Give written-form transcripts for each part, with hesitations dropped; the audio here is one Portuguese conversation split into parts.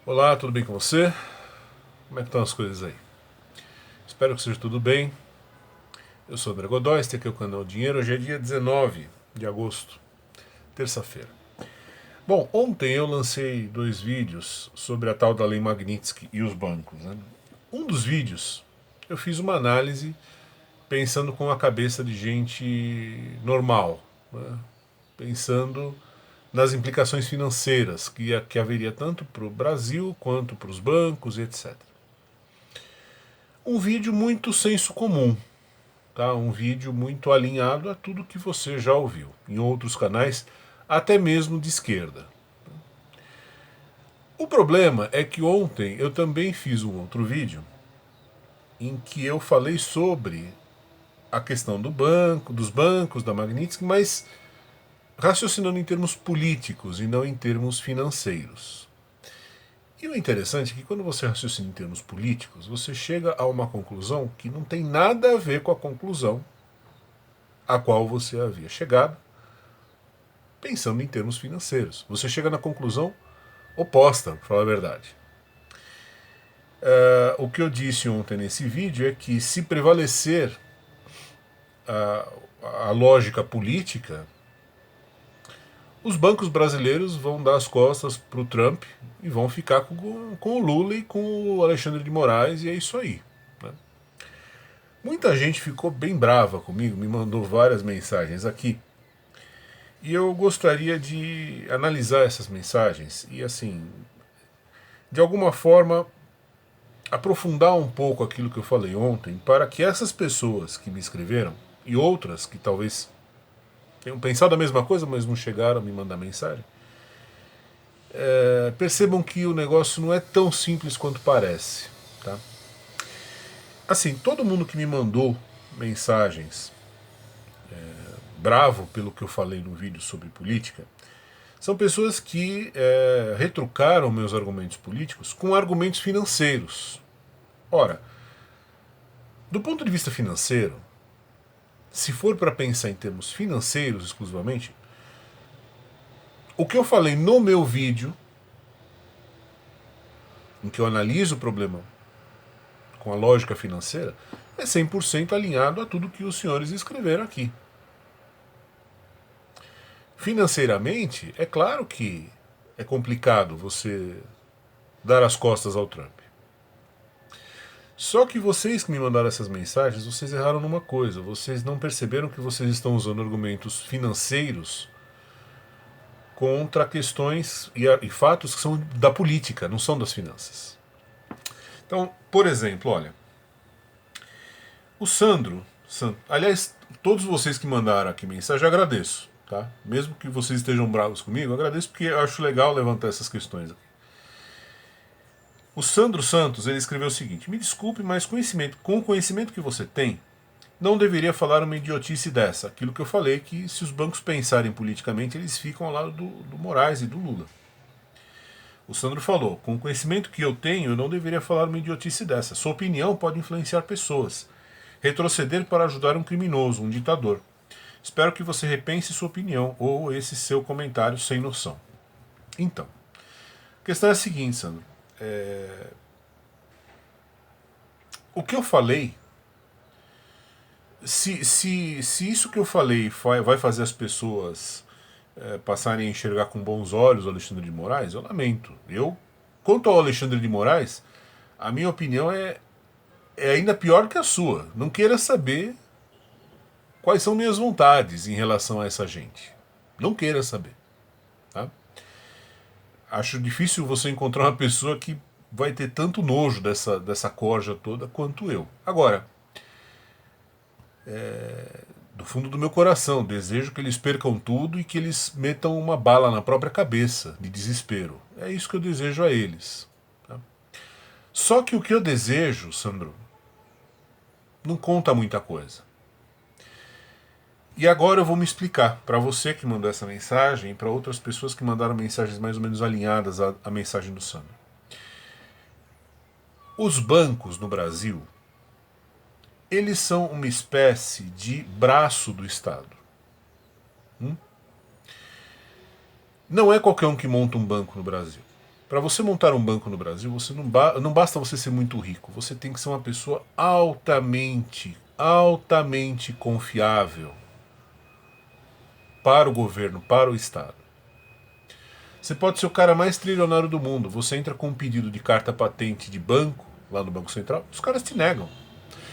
Olá, tudo bem com você? Como é que estão as coisas aí? Espero que seja tudo bem. Eu sou o André Godoy, este aqui é o canal Dinheiro. Hoje é dia 19 de agosto, terça-feira. Bom, ontem eu lancei 2 vídeos sobre a tal da Lei Magnitsky e os bancos, né? Um dos vídeos eu fiz uma análise pensando com a cabeça de gente normal, né? Pensando nas implicações financeiras que haveria tanto para o Brasil quanto para os bancos, etc. Um vídeo muito senso comum, tá? Um vídeo muito alinhado a tudo que você já ouviu em outros canais, até mesmo de esquerda. O problema é que ontem eu também fiz um outro vídeo em que eu falei sobre a questão do banco, dos bancos, da Magnitsky, mas raciocinando em termos políticos e não em termos financeiros. E o interessante é que quando você raciocina em termos políticos, você chega a uma conclusão que não tem nada a ver com a conclusão a qual você havia chegado, pensando em termos financeiros. Você chega na conclusão oposta, para falar a verdade. O que eu disse ontem nesse vídeo é que se prevalecer a lógica política, os bancos brasileiros vão dar as costas para o Trump e vão ficar com o Lula e com o Alexandre de Moraes, e é isso aí. Né? Muita gente ficou bem brava comigo, me mandou várias mensagens aqui. E eu gostaria de analisar essas mensagens e, assim, de alguma forma, aprofundar um pouco aquilo que eu falei ontem, para que essas pessoas que me escreveram e outras que talvez tenham pensado a mesma coisa, mas não chegaram a me mandar mensagem, percebam que o negócio não é tão simples quanto parece. Tá? Assim, todo mundo que me mandou mensagens bravo pelo que eu falei no vídeo sobre política, são pessoas que retrucaram meus argumentos políticos com argumentos financeiros. Ora, do ponto de vista financeiro, se for para pensar em termos financeiros exclusivamente, o que eu falei no meu vídeo, em que eu analiso o problema com a lógica financeira, é 100% alinhado a tudo que os senhores escreveram aqui. Financeiramente, é claro que é complicado você dar as costas ao Trump. Só que vocês que me mandaram essas mensagens, vocês erraram numa coisa. Vocês não perceberam que vocês estão usando argumentos financeiros contra questões e fatos que são da política, não são das finanças. Então, por exemplo, olha, o Sandro, aliás, todos vocês que mandaram aqui mensagem, eu agradeço, tá? Mesmo que vocês estejam bravos comigo, eu agradeço porque eu acho legal levantar essas questões aqui. O Sandro Santos, ele escreveu o seguinte: me desculpe, mas com o conhecimento que você tem, não deveria falar uma idiotice dessa. Aquilo que eu falei, que se os bancos pensarem politicamente, eles ficam ao lado do Moraes e do Lula. O Sandro falou: com o conhecimento que eu tenho, eu não deveria falar uma idiotice dessa. Sua opinião pode influenciar pessoas. Retroceder para ajudar um criminoso, um ditador. Espero que você repense sua opinião ou esse seu comentário sem noção. Então, a questão é a seguinte, Sandro. O que eu falei, se isso que eu falei vai fazer as pessoas passarem a enxergar com bons olhos o Alexandre de Moraes, eu lamento. Quanto ao Alexandre de Moraes, a minha opinião é ainda pior que a sua. Não queira saber quais são minhas vontades em relação a essa gente. Não queira saber. Tá? Acho difícil você encontrar uma pessoa que vai ter tanto nojo dessa corja toda quanto eu. Agora, do fundo do meu coração, desejo que eles percam tudo e que eles metam uma bala na própria cabeça, de desespero. É isso que eu desejo a eles. Tá? Só que o que eu desejo, Sandro, não conta muita coisa. E agora eu vou me explicar para você que mandou essa mensagem e para outras pessoas que mandaram mensagens mais ou menos alinhadas à mensagem do Sandro. Os bancos no Brasil, eles são uma espécie de braço do Estado. Não é qualquer um que monta um banco no Brasil. Para você montar um banco no Brasil, você não basta você ser muito rico, você tem que ser uma pessoa altamente confiável para o governo, para o Estado. Você pode ser o cara mais trilionário do mundo, você entra com um pedido de carta patente de banco, lá no Banco Central, os caras te negam.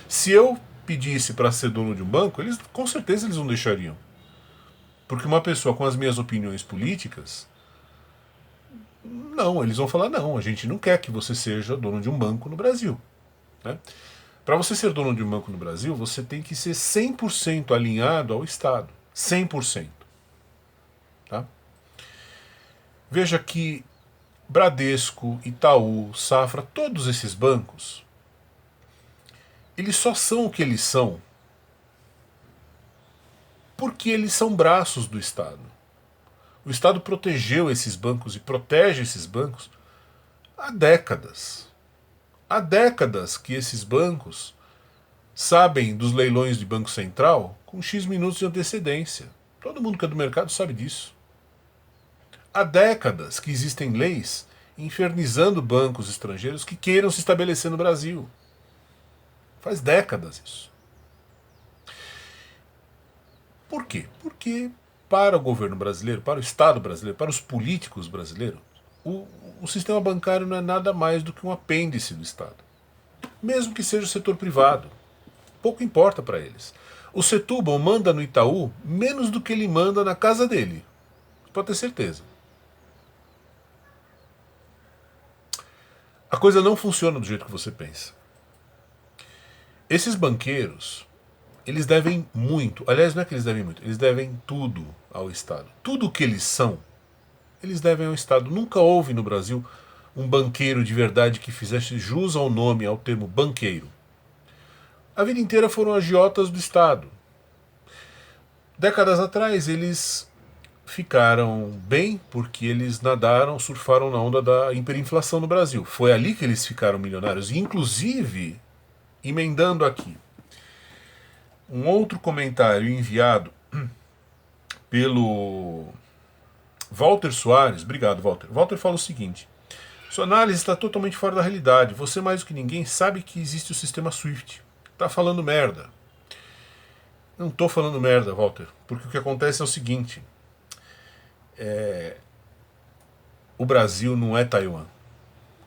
Se eu pedisse para ser dono de um banco, eles com certeza eles não deixariam. Porque uma pessoa com as minhas opiniões políticas, não, eles vão falar, não, a gente não quer que você seja dono de um banco no Brasil. Né? Para você ser dono de um banco no Brasil, você tem que ser 100% alinhado ao Estado. 100%. Tá? Veja que Bradesco, Itaú, Safra, todos esses bancos, eles só são o que eles são porque eles são braços do Estado. O Estado protegeu esses bancos e protege esses bancos há décadas. Há décadas que esses bancos sabem dos leilões de Banco Central com X minutos de antecedência. Todo mundo que é do mercado sabe disso. Há décadas que existem leis infernizando bancos estrangeiros que queiram se estabelecer no Brasil. Faz décadas isso. Por quê? Porque para o governo brasileiro, para o Estado brasileiro, para os políticos brasileiros, o sistema bancário não é nada mais do que um apêndice do Estado. Mesmo que seja o setor privado. Pouco importa para eles. O Setúbal manda no Itaú menos do que ele manda na casa dele. Pode ter certeza. A coisa não funciona do jeito que você pensa. Esses banqueiros, eles devem muito. Aliás, não é que eles devem muito, eles devem tudo ao Estado. Tudo o que eles são, eles devem ao Estado. Nunca houve no Brasil um banqueiro de verdade que fizesse jus ao nome, ao termo banqueiro. A vida inteira foram agiotas do Estado. Décadas atrás, eles ficaram bem porque eles nadaram, surfaram na onda da hiperinflação no Brasil. Foi ali que eles ficaram milionários. Inclusive, emendando aqui, um outro comentário enviado pelo Walter Soares. Obrigado, Walter. Walter fala o seguinte: sua análise está totalmente fora da realidade. Você, mais do que ninguém, sabe que existe o sistema SWIFT. Tá falando merda. Não tô falando merda, Walter, porque o que acontece é o seguinte: o Brasil não é Taiwan.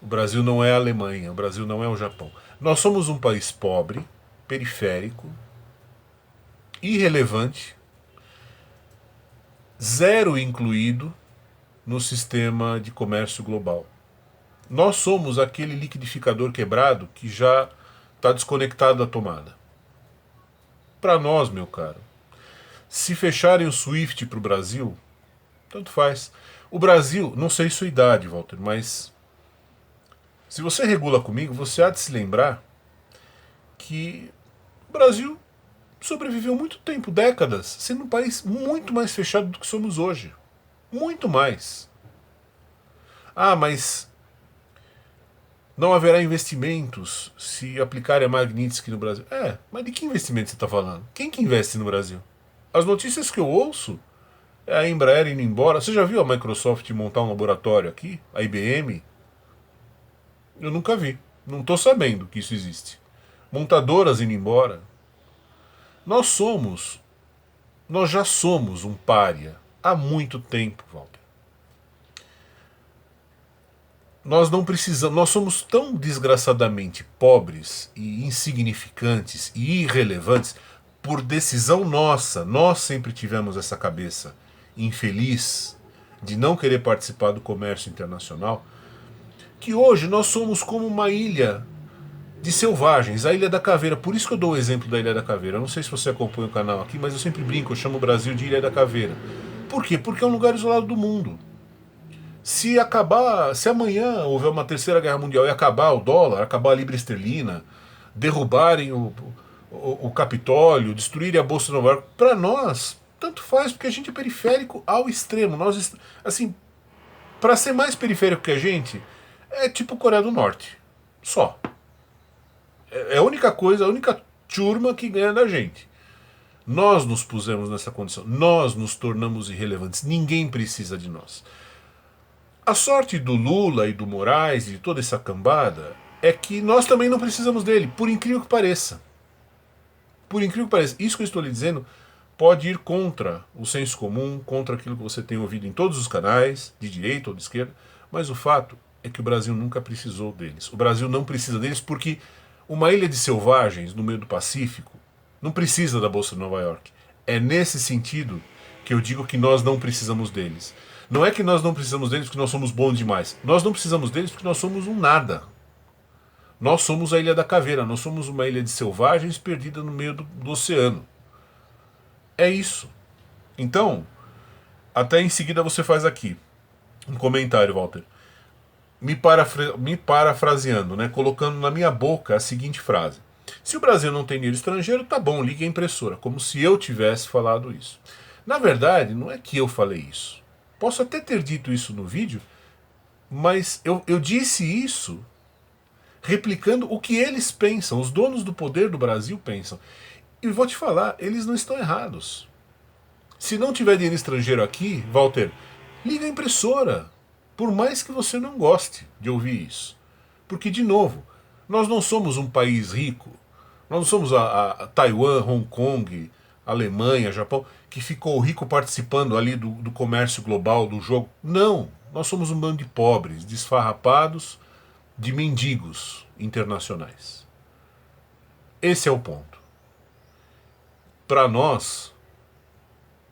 O Brasil não é a Alemanha. O Brasil não é o Japão. Nós somos um país pobre, periférico, irrelevante, zero incluído no sistema de comércio global. Nós somos aquele liquidificador quebrado que já está desconectado da tomada. Para nós, meu caro, se fecharem o SWIFT para o Brasil, tanto faz. O Brasil, não sei sua idade, Walter, mas se você regula comigo, você há de se lembrar que o Brasil sobreviveu muito tempo, décadas, sendo um país muito mais fechado do que somos hoje. Muito mais. Ah, mas não haverá investimentos se aplicarem a Magnitsky no Brasil. Mas de que investimento você está falando? Quem que investe no Brasil? As notícias que eu ouço é a Embraer indo embora. Você já viu a Microsoft montar um laboratório aqui? A IBM? Eu nunca vi. Não estou sabendo que isso existe. Montadoras indo embora. Nós já somos um pária há muito tempo, Walter. Nós não precisamos, nós somos tão desgraçadamente pobres e insignificantes e irrelevantes por decisão nossa. Nós sempre tivemos essa cabeça infeliz de não querer participar do comércio internacional, que hoje nós somos como uma ilha de selvagens, a Ilha da Caveira. Por isso que eu dou o exemplo da Ilha da Caveira. Eu não sei se você acompanha o canal aqui, mas eu sempre brinco, eu chamo o Brasil de Ilha da Caveira. Por quê? Porque é um lugar isolado do mundo. Se amanhã houver uma terceira guerra mundial e acabar o dólar, acabar a libra esterlina, derrubarem o Capitólio, destruírem a Bolsa de Nova York, para nós, tanto faz, porque a gente é periférico ao extremo. Nós, assim, para ser mais periférico que a gente, é tipo Coreia do Norte. Só. É a única coisa, a única turma que ganha da gente. Nós nos pusemos nessa condição. Nós nos tornamos irrelevantes. Ninguém precisa de nós. A sorte do Lula e do Moraes e de toda essa cambada é que nós também não precisamos dele, por incrível que pareça. Por incrível que pareça, isso que eu estou lhe dizendo pode ir contra o senso comum, contra aquilo que você tem ouvido em todos os canais, de direita ou de esquerda, mas o fato é que o Brasil nunca precisou deles. O Brasil não precisa deles porque uma ilha de selvagens no meio do Pacífico não precisa da Bolsa de Nova York. É nesse sentido que eu digo que nós não precisamos deles. Não é que nós não precisamos deles porque nós somos bons demais. Nós não precisamos deles porque nós somos um nada. Nós somos a Ilha da Caveira, nós somos uma ilha de selvagens perdida no meio do oceano. É isso. Então, até em seguida você faz aqui um comentário, Walter, me parafraseando, né, colocando na minha boca a seguinte frase: se o Brasil não tem dinheiro estrangeiro, tá bom, ligue a impressora, como se eu tivesse falado isso. Na verdade, não é que eu falei isso. Posso até ter dito isso no vídeo, mas eu disse isso replicando o que eles pensam, os donos do poder do Brasil pensam. E vou te falar, eles não estão errados. Se não tiver dinheiro estrangeiro aqui, Walter, liga a impressora. Por mais que você não goste de ouvir isso. Porque, de novo, nós não somos um país rico. Nós não somos a Taiwan, Hong Kong, Alemanha, Japão, que ficou rico participando ali do comércio global, do jogo. Não, nós somos um bando de pobres, desfarrapados, de mendigos internacionais. Esse é o ponto. Para nós,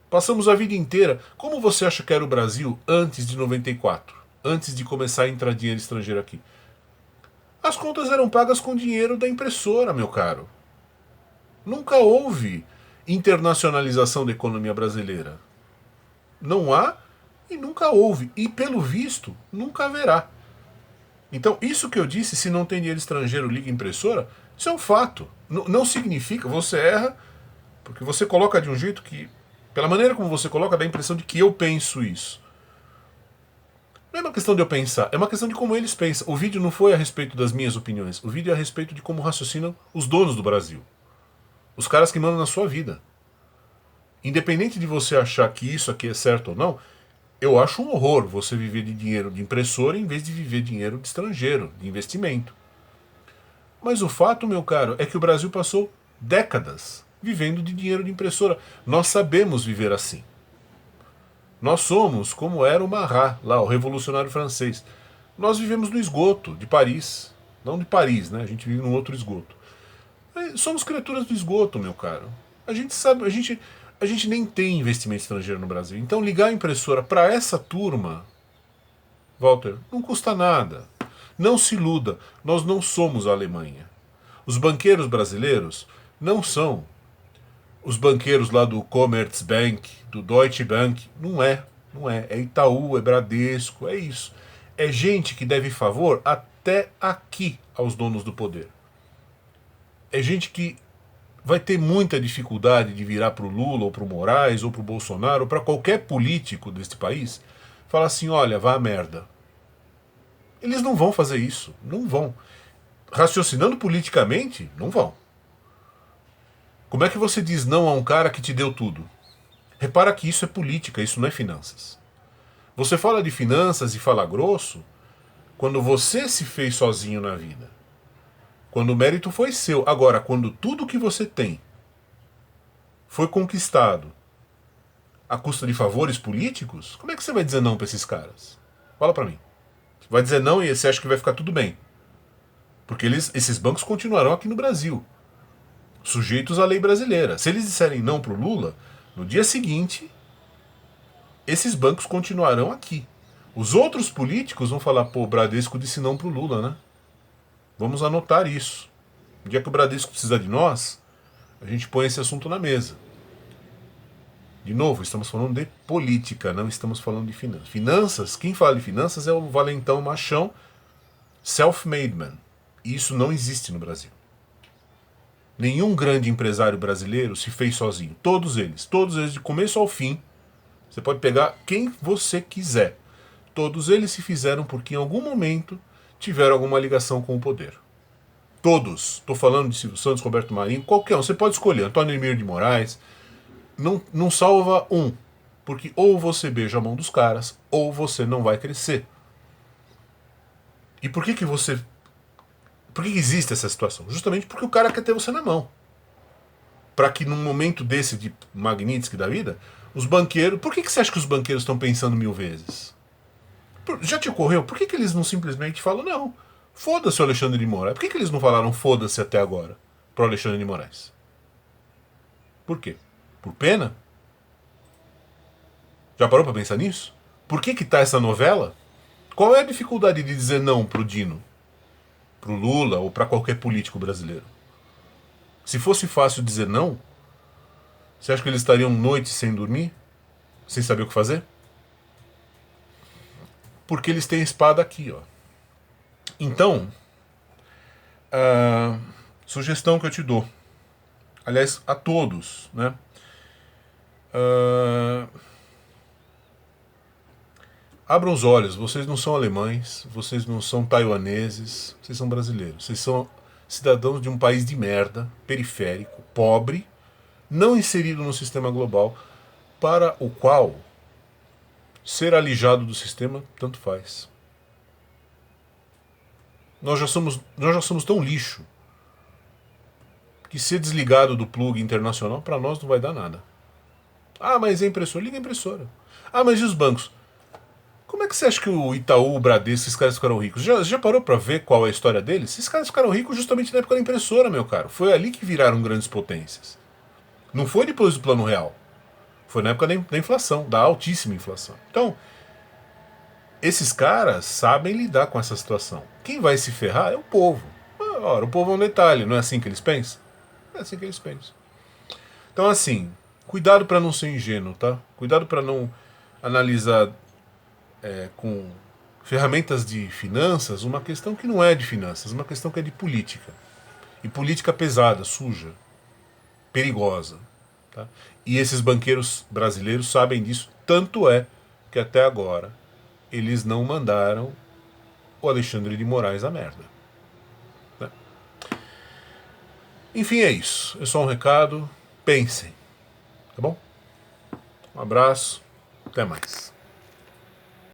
passamos a vida inteira. Como você acha que era o Brasil antes de 94? Antes de começar a entrar dinheiro estrangeiro aqui? As contas eram pagas com dinheiro da impressora, meu caro. Nunca houve internacionalização da economia brasileira. Não há e nunca houve. E, pelo visto, nunca haverá. Então, isso que eu disse, se não tem dinheiro estrangeiro, liga a impressora, isso é um fato. Não significa, você erra, porque você coloca de um jeito que, pela maneira como você coloca, dá a impressão de que eu penso isso. Não é uma questão de eu pensar, é uma questão de como eles pensam. O vídeo não foi a respeito das minhas opiniões, o vídeo é a respeito de como raciocinam os donos do Brasil. Os caras que mandam na sua vida. Independente de você achar que isso aqui é certo ou não, eu acho um horror você viver de dinheiro de impressora em vez de viver dinheiro de estrangeiro, de investimento. Mas o fato, meu caro, é que o Brasil passou décadas vivendo de dinheiro de impressora. Nós sabemos viver assim. Nós somos como era o Marat, lá, o revolucionário francês. Nós vivemos no esgoto de Paris. Não de Paris, né? A gente vive num outro esgoto. Somos criaturas do esgoto, meu caro. A gente sabe, a gente nem tem investimento estrangeiro no Brasil. Então ligar a impressora para essa turma, Walter, não custa nada. Não se iluda, nós não somos a Alemanha. Os banqueiros brasileiros não são os banqueiros lá do Commerzbank, do Deutsche Bank. Não é. É Itaú, é Bradesco, é isso. É gente que deve favor até aqui aos donos do poder. É gente que vai ter muita dificuldade de virar para o Lula, ou para o Moraes, ou para o Bolsonaro, ou para qualquer político deste país, falar assim, olha, vá a merda. Eles não vão fazer isso, não vão. Raciocinando politicamente, não vão. Como é que você diz não a um cara que te deu tudo? Repara que isso é política, isso não é finanças. Você fala de finanças e fala grosso quando você se fez sozinho na vida. Quando o mérito foi seu. Agora, quando tudo que você tem foi conquistado à custa de favores políticos, como é que você vai dizer não para esses caras? Fala para mim. Vai dizer não e você acha que vai ficar tudo bem. Porque esses bancos continuarão aqui no Brasil, sujeitos à lei brasileira. Se eles disserem não para o Lula, no dia seguinte, esses bancos continuarão aqui. Os outros políticos vão falar, pô, o Bradesco disse não para o Lula, né? Vamos anotar isso. No dia que o Bradesco precisar de nós, a gente põe esse assunto na mesa. De novo, estamos falando de política, não estamos falando de finanças. Finanças, quem fala de finanças é o valentão machão self-made man. E isso não existe no Brasil. Nenhum grande empresário brasileiro se fez sozinho. Todos eles de começo ao fim, você pode pegar quem você quiser. Todos eles se fizeram porque em algum momento tiveram alguma ligação com o poder. Todos. Estou falando de Silvio Santos, Roberto Marinho, qualquer um. Você pode escolher. Antônio Emílio de Moraes. Não salva um. Porque ou você beija a mão dos caras, ou você não vai crescer. E por que que você... Por que existe essa situação? Justamente porque o cara quer ter você na mão. Para que num momento desse de Magnitsky da vida, os banqueiros... Por que que você acha que os banqueiros estão pensando 1000 vezes? Já te ocorreu? Por que que eles não simplesmente falam, não, foda-se o Alexandre de Moraes? Por que que eles não falaram foda-se até agora pro Alexandre de Moraes? Por quê? Por pena? Já parou pra pensar nisso? Por que que tá essa novela? Qual é a dificuldade de dizer não pro Dino? Pro Lula ou pra qualquer político brasileiro? Se fosse fácil dizer não, você acha que eles estariam noites sem dormir? Sem saber o que fazer? Porque eles têm a espada aqui, ó. Então, a sugestão que eu te dou, aliás, a todos, né? Abram os olhos, vocês não são alemães, vocês não são taiwaneses, vocês são brasileiros. Vocês são cidadãos de um país de merda, periférico, pobre, não inserido no sistema global, para o qual ser alijado do sistema tanto faz. Nós já somos tão lixo que ser desligado do plug internacional para nós não vai dar nada. Ah, mas é impressora? Liga a impressora. Ah, mas e os bancos? Como é que você acha que o Itaú, o Bradesco, esses caras ficaram ricos? Já parou pra ver qual é a história deles? Esses caras ficaram ricos justamente na época da impressora, meu caro. Foi ali que viraram grandes potências. Não foi depois do Plano Real. Foi na época da inflação, da altíssima inflação. Então, esses caras sabem lidar com essa situação. Quem vai se ferrar é o povo. Ora, o povo é um detalhe, não é assim que eles pensam? É assim que eles pensam. Então, assim, cuidado para não ser ingênuo, tá? Cuidado para não analisar com ferramentas de finanças uma questão que não é de finanças, uma questão que é de política. E política pesada, suja, perigosa. Tá? E esses banqueiros brasileiros sabem disso, tanto é que até agora eles não mandaram o Alexandre de Moraes a merda. Né? Enfim, é isso. É só um recado. Pensem. Tá bom? Um abraço. Até mais.